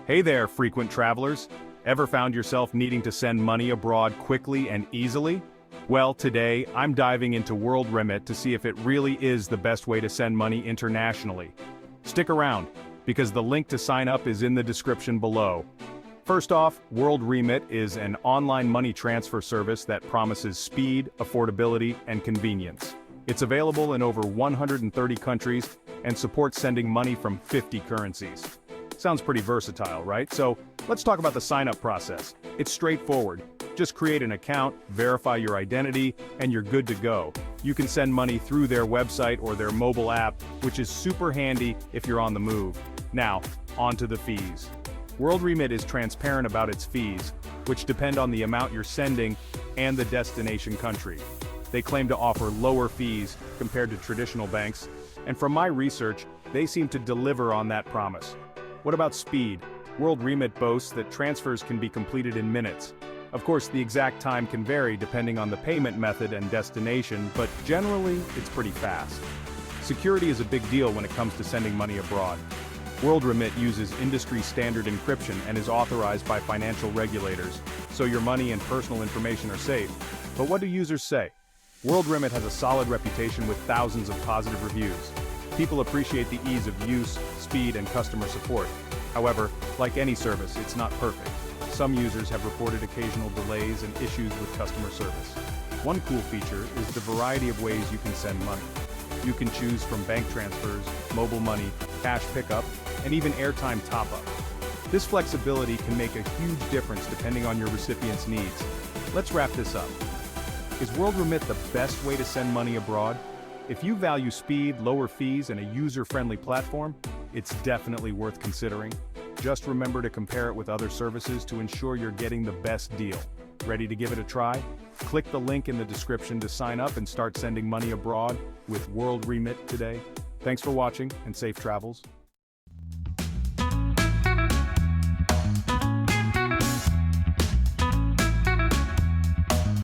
Hey there, frequent travelers. Ever found yourself needing to send money abroad quickly and easily? Well, today, I'm diving into World Remit to see if it really is the best way to send money internationally. Stick around, because the link to sign up is in the description below. First off, World Remit is an online money transfer service that promises speed, affordability, and convenience. It's available in over 130 countries and supports sending money from 50 currencies. Sounds pretty versatile, right? So, let's talk about the sign-up process. It's straightforward. Just create an account, verify your identity, and you're good to go. You can send money through their website or their mobile app, which is super handy if you're on the move. Now, on to the fees. World Remit is transparent about its fees, which depend on the amount you're sending and the destination country. They claim to offer lower fees compared to traditional banks, and from my research, they seem to deliver on that promise. What about speed? World Remit boasts that transfers can be completed in minutes. Of course, the exact time can vary depending on the payment method and destination, but generally, it's pretty fast. Security is a big deal when it comes to sending money abroad. World Remit uses industry-standard encryption and is authorized by financial regulators, so your money and personal information are safe. But what do users say? World Remit has a solid reputation with thousands of positive reviews. People appreciate the ease of use, speed, and customer support. However, like any service, it's not perfect. Some users have reported occasional delays and issues with customer service. One cool feature is the variety of ways you can send money. You can choose from bank transfers, mobile money, cash pickup, and even airtime top-up. This flexibility can make a huge difference depending on your recipient's needs. Let's wrap this up. Is World Remit the best way to send money abroad? If you value speed, lower fees, and a user-friendly platform, it's definitely worth considering. Just remember to compare it with other services to ensure you're getting the best deal. Ready to give it a try? Click the link in the description to sign up and start sending money abroad with World Remit today. Thanks for watching and safe travels.